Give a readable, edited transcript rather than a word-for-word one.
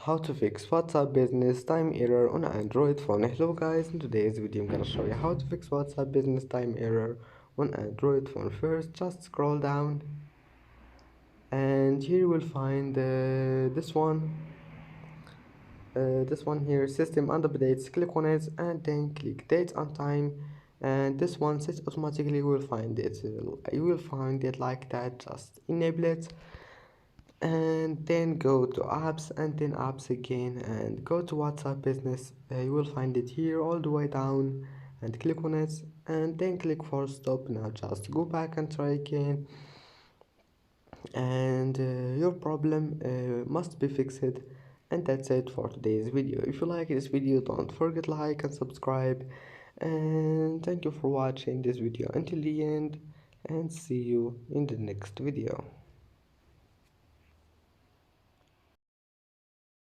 How to fix WhatsApp business time error on Android phone. Hello guys, in today's video I'm gonna show you how to fix WhatsApp business time error on Android phone. First, just scroll down and here you will find this one here, system and updates. Click on it and then click date and time, and this one sets automatically. You will find it like that. Just enable it and then go to apps and then apps again and go to WhatsApp business. You will find it here all the way down and click on it and then click for stop. Now just go back and try again, and your problem must be fixed. And that's it for today's video. If you like this video, don't forget like and subscribe, and thank you for watching this video until the end, and see you in the next video.